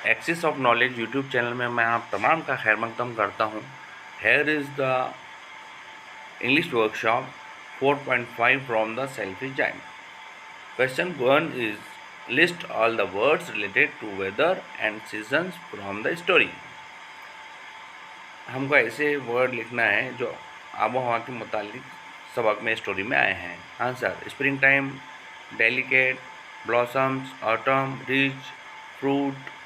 Axis of knowledge YouTube channel में मैं आप तमाम का खैर मकदम करता हूँ। Here is the English workshop 4.5 from the selfish giant. Question 1 is list all the words related to weather and seasons from the story. हमको ऐसे वर्ड लिखना है जो आबो हवा के मुतालिक सबक में स्टोरी में आए हैं। Answer: spring time, delicate, blossoms, autumn, rich, fruit,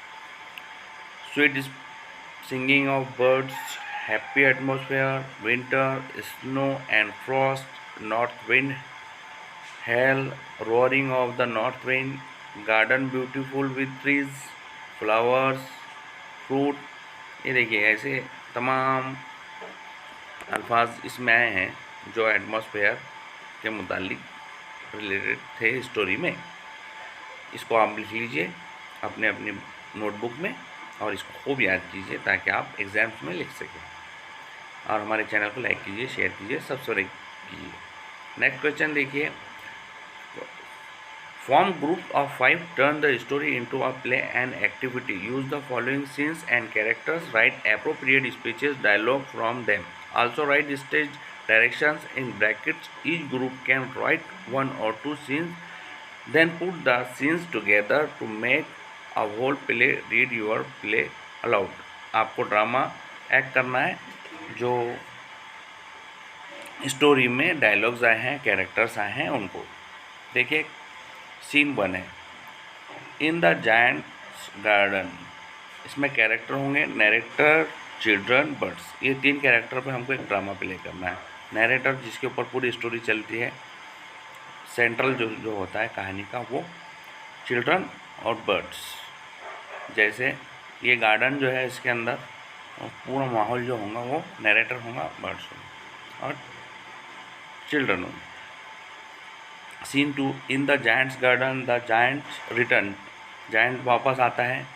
sweet singing of birds, happy atmosphere, winter, snow and frost, north wind, hail, roaring of the north wind, garden beautiful with trees, flowers, fruit। ये देखिए ऐसे तमाम अल्फाज इसमें आए हैं जो atmosphere के मुतालिक रिलेटेड थे स्टोरी में। इसको आप लिख लीजिए अपने अपनी नोटबुक में और इसको खूब याद कीजिए ताकि आप एग्ज़ाम्स में लिख सकें। और हमारे चैनल को लाइक कीजिए, शेयर कीजिए, सब्सक्राइब कीजिए। नेक्स्ट क्वेश्चन देखिए, form group of 5, turn the story into a play and activity, use the following scenes and characters, write appropriate speeches dialogue from them, also write stage directions in brackets, each group can write 1 or 2 scenes, then put the scenes together to make a whole play, read your play aloud। आपको drama act करना है जो story में dialogues आए हैं, characters आए हैं उनको। देखिए सीन 1 है, इन द जायंट्स गार्डन। इसमें कैरेक्टर होंगे नैरेटर, चिल्ड्रन, बर्ड्स। ये 3 कैरेक्टर पे हमको एक ड्रामा प्ले करना है। नैरेटर जिसके ऊपर पूरी स्टोरी चलती है, सेंट्रल जो होता है कहानी का वो चिल्ड्रन और बर्ड्स। जैसे ये गार्डन जो है इसके अंदर पूरा माहौल जो होगा वो नैरेटर होगा, बर्ड्स होंगे और चिल्ड्रन होंगे। Scene 2, in the giant's garden, the giant's return. Giant वापस आता है,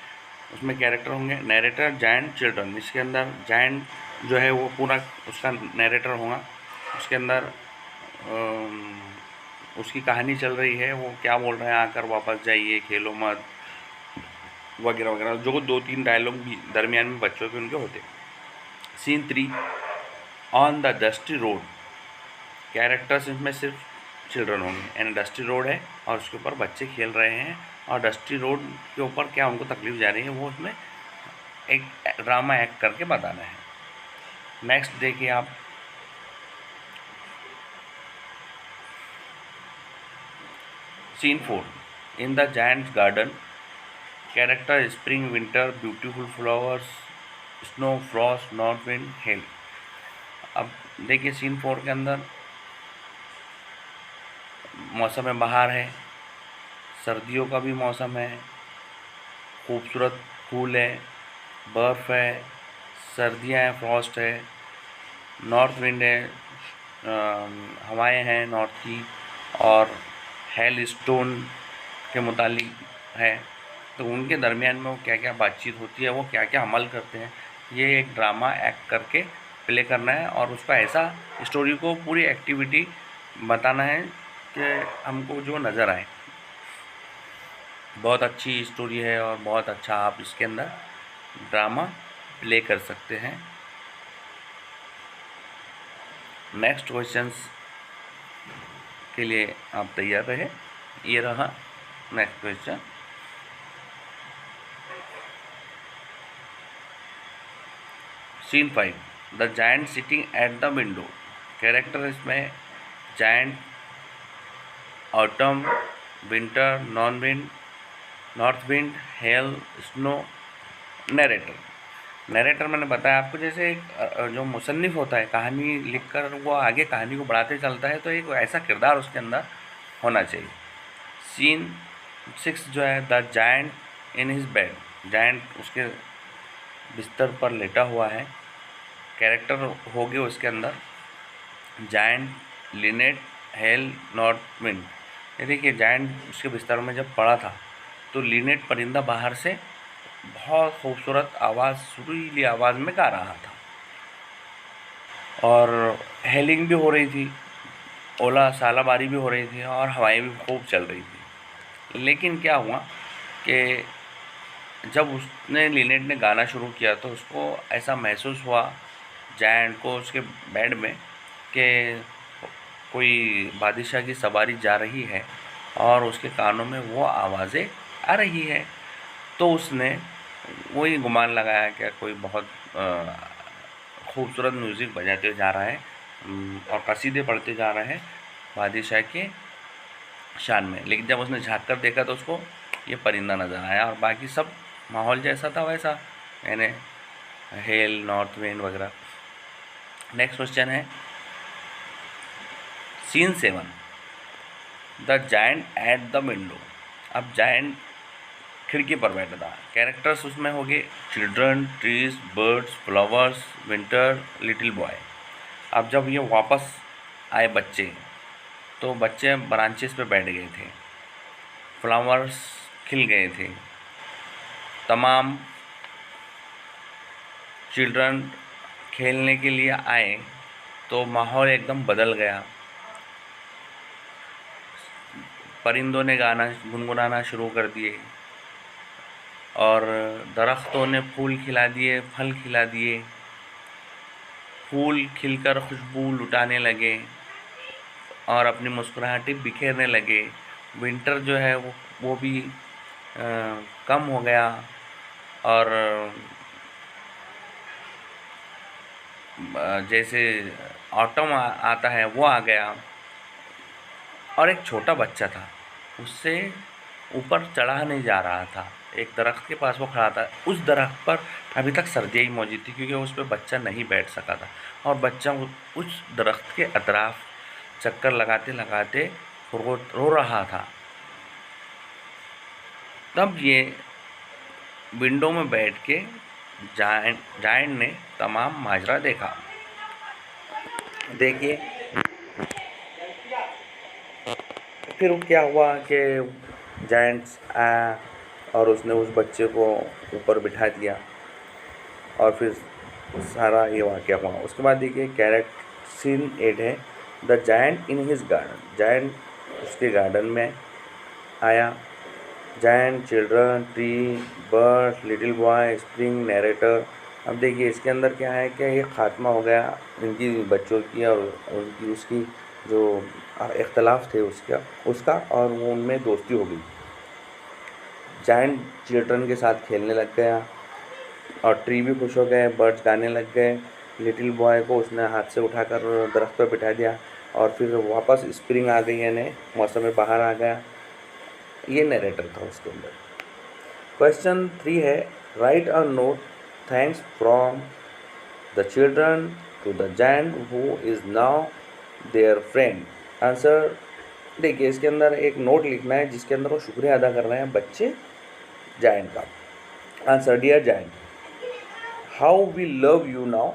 उसमें कैरेक्टर होंगे नैरेटर, जायंट, चिल्ड्रन। इसके अंदर जायंट जो है वो पूरा उसका नैरेटर होगा। उसके अंदर उसकी कहानी चल रही है, वो क्या बोल रहे हैं, आकर वापस जाइए, खेलो मत, वगैरह वगैरह, जो 2-3 डायलॉग भी दरमियान में बच्चों के उनके होते। Scene 3, on the dusty road. Characters इसमें सिर्फ चिल्ड्रन होंगे, यानी डस्टी रोड है और उसके ऊपर बच्चे खेल रहे हैं और डस्टी रोड के ऊपर क्या उनको तकलीफ जा रही है वो उसमें एक ड्रामा एक्ट करके बताना है। नेक्स्ट देखिए आप, scene 4, in the giant's garden. Character spring, winter, beautiful flowers, snow, frost, north wind, hail. अब देखिए सीन 4 के अंदर मौसम बहार है, सर्दियों का भी मौसम है, खूबसूरत फूल है, बर्फ़ है, सर्दियाँ हैं, फ्रॉस्ट है, नॉर्थ विंड है, हवाएं हैं नॉर्थ की, और हेल स्टोन के मुतालिक है। तो उनके दरमियान में वो क्या क्या बातचीत होती है, वो क्या क्या अमल करते हैं, ये एक ड्रामा एक्ट करके प्ले करना है और उसका ऐसा स्टोरी को पूरी एक्टिविटी बताना है कि हमको जो नज़र आए। बहुत अच्छी स्टोरी है और बहुत अच्छा आप इसके अंदर ड्रामा प्ले कर सकते हैं। नेक्स्ट क्वेश्चंस के लिए आप तैयार रहे। ये रहा next question. Scene 5, the giant sitting at the window. Character इसमें giant, autumn, winter, north wind, hail, snow, narrator मैंने बताया आपको, जैसे एक जो मुसन्निफ़ होता है कहानी लिखकर वो आगे कहानी को बढ़ाते चलता है, तो एक ऐसा किरदार उसके अंदर होना चाहिए। सीन 6 जो है, the giant in his bed. Giant उसके बिस्तर पर लेटा हुआ है। कैरेक्टर हो गए उसके अंदर giant, Lynette, hello, north wind. ये देखिए जायंट उसके बिस्तर में जब पड़ा था तो लिनेट परिंदा बाहर से बहुत खूबसूरत आवाज़, सुरीली आवाज़ में गा रहा था और हेलिंग भी हो रही थी, ओला सालाबारी भी हो रही थी और हवाएं भी खूब चल रही थी। लेकिन क्या हुआ कि जब उसने लिनेट ने गाना शुरू किया तो उसको ऐसा महसूस हुआ जायंट को उसके बेड में कि कोई बादशाह की सवारी जा रही है और उसके कानों में वो आवाज़ें आ रही है। तो उसने वही गुमान लगाया कि कोई बहुत खूबसूरत म्यूज़िक बजाते जा रहा है और कसीदे पढ़ते जा रहे हैं बादशाह के शान में। लेकिन जब उसने झाँक कर देखा तो उसको ये परिंदा नज़र आया और बाकी सब माहौल जैसा था वैसा, यानी हेल, नॉर्थ विंड वगैरह। नेक्स्ट क्वेश्चन है scene 7, the giant at the window. अब जायंट खिड़की पर बैठा था। कैरेक्टर्स उसमें हो गए children, trees, birds, flowers, winter, little boy. अब जब ये वापस आए बच्चे, तो बच्चे ब्रांचेस पे बैठ गए थे, फ्लावर्स खिल गए थे, तमाम चिल्ड्रन खेलने के लिए आए, तो माहौल एकदम बदल गया। परिंदों ने गाना गुनगुनाना शुरू कर दिए और दरख्तों ने फूल खिला दिए, फल खिला दिए, फूल खिलकर खुशबू लुटाने लगे और अपनी मुस्कुराहटें बिखेरने लगे। विंटर जो है वो भी कम हो गया और जैसे ऑटम आता है वो आ गया। और एक छोटा बच्चा था, उससे ऊपर चढ़ा नहीं जा रहा था, एक दरख्त के पास वो खड़ा था। उस दरख्त पर अभी तक सर्दियाँ ही मौजूद थी क्योंकि उस पर बच्चा नहीं बैठ सका था और बच्चा उस दरख्त के अतराफ चक्कर लगाते लगाते रो रहा था। तब ये विंडो में बैठ के जायंट ने तमाम माजरा देखा। देखिए फिर क्या हुआ कि जायंट्स आया और उसने उस बच्चे को ऊपर बिठा दिया और फिर सारा ये वाक़या हुआ। उसके बाद देखिए कैरेक्टर सीन 8 है, the giant in his garden. Giant उसके गार्डन में आया। Giant, children, tree, bird, little boy, spring, narrator. अब देखिए इसके अंदर क्या है कि ये ख़ात्मा हो गया इनकी बच्चों की और उनकी उसकी जो इख्तलाफ थे उसका और वो उनमें दोस्ती हो गई। जायंट चिल्ड्रन के साथ खेलने लग गया और ट्री भी खुश हो गए, बर्ड्स गाने लग गए। लिटिल बॉय को उसने हाथ से उठाकर दरख्त पर बिठा दिया और फिर वापस स्प्रिंग आ गई, यानी मौसम में बाहर आ गया। ये नरेटर था उसके अंदर। क्वेश्चन 3 है, write a note thanks from the children to the giant who is now their friend. Answer देखिए इसके अंदर एक नोट लिखना है जिसके अंदर वो शुक्रिया अदा कर रहे हैं बच्चे जायंट का। Answer, dear giant, how we love you now,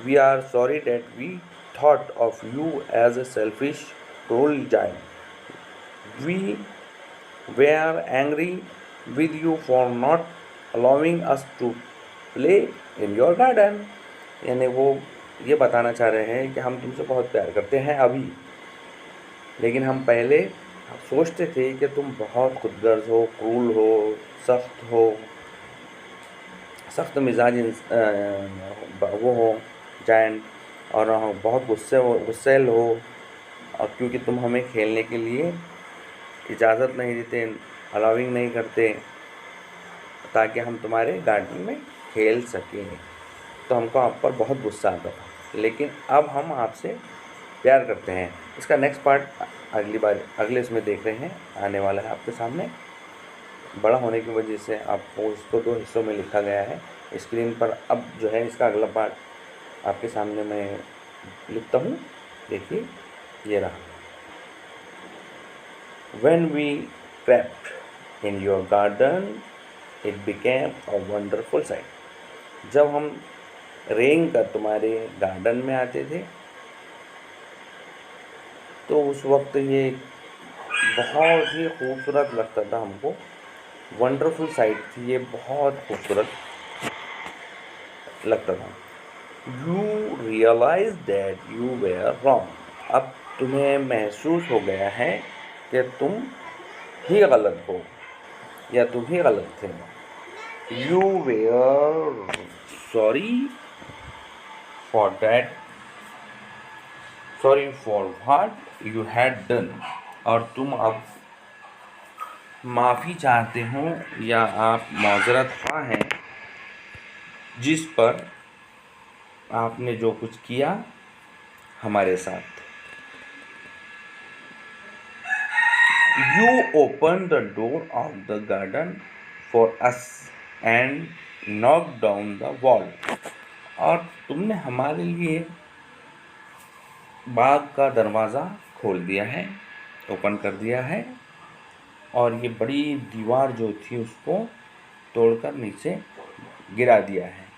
we are sorry that we thought of you as a selfish cruel giant, we were angry with you for not allowing us to play in your garden। यानी वो ये बताना चाह रहे हैं कि हम तुमसे बहुत प्यार करते हैं अभी, लेकिन हम पहले सोचते थे कि तुम बहुत खुदगर्ज हो, क्रूल हो, सख्त मिजाज वो हो जायंट, और बहुत गुस्सेल हो, और क्योंकि तुम हमें खेलने के लिए इजाज़त नहीं देते, अलाउिंग नहीं करते ताकि हम तुम्हारे गार्डन में खेल सकें, तो हमको आप पर बहुत गुस्सा आता था, लेकिन अब हम आपसे प्यार करते हैं। इसका नेक्स्ट पार्ट अगले इसमें देख रहे हैं, आने वाला है आपके सामने। बड़ा होने की वजह से आपको इसको 2 हिस्सों में लिखा गया है स्क्रीन पर। अब जो है इसका अगला पार्ट आपके सामने मैं लिखता हूँ, देखिए ये रहा। When we crept in your garden, it became a wonderful sight। जब हम रेंग कर तुम्हारे गार्डन में आते थे तो उस वक्त ये बहुत ही खूबसूरत लगता था हमको। वंडरफुल साइट थी ये, बहुत खूबसूरत लगता था। You realize that you were wrong। अब तुम्हें महसूस हो गया है कि तुम ही गलत हो या तुम ही गलत थे। You were sorry for that, sorry for what you had done, और तुम अब माफ़ी चाहते हो या आप माजरत ख्वाह हैं जिस पर आपने जो कुछ किया हमारे साथ। You opened the door of the garden for us and knocked down the wall, और तुमने हमारे लिए बाग का दरवाज़ा खोल दिया है, ओपन कर दिया है, और ये बड़ी दीवार जो थी उसको तोड़कर नीचे गिरा दिया है।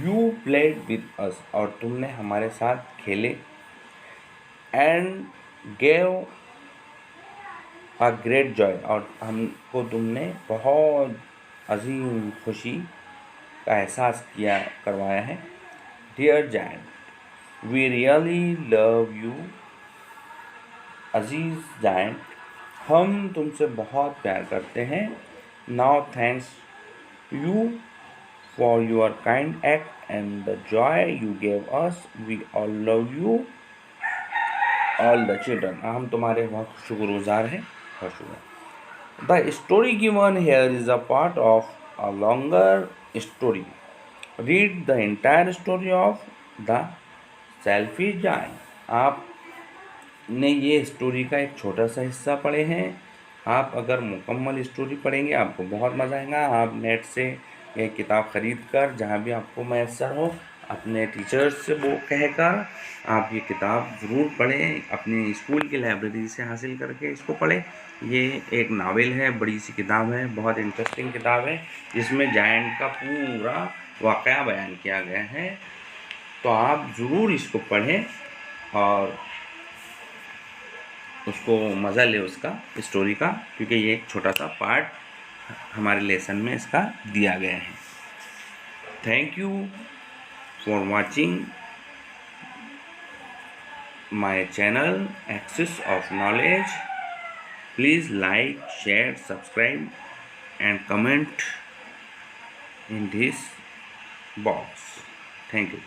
यू प्लेड विद अस, और तुमने हमारे साथ खेले। And gave a great Joy, और हमको तुमने बहुत अजीम खुशी का एहसास किया करवाया है। Dear giant we really love you, अजीज जायंट हम तुमसे बहुत प्यार करते हैं। Now thanks you for your kind act and the joy you gave us, we all love you all the children, हम तुम्हारे बहुत शुक्रगुजार हैं। The story given here is a part of a longer story. Read the entire story of the Selfish Giant. आपने ये story का एक छोटा सा हिस्सा पढ़े हैं। आप अगर मुकम्मल स्टोरी पढ़ेंगे आपको बहुत मज़ा आएगा। आप नेट से ये किताब ख़रीद कर जहाँ भी आपको मैसर हो अपने टीचर्स से वो कहकर आप ये किताब ज़रूर पढ़ें, अपने स्कूल की लाइब्रेरी से हासिल करके इसको पढ़ें। ये एक नावल है, बड़ी सी किताब है, बहुत इंटरेस्टिंग किताब है जिसमें जायंट का पूरा वाक़या बयान किया गया है। तो आप ज़रूर इसको पढ़ें और उसको मज़ा ले उसका स्टोरी का, क्योंकि ये एक छोटा सा पार्ट हमारे लेसन में इसका दिया गया है। Thank you for watching my channel access of knowledge. Please like, share, subscribe and comment in this box. Thank you.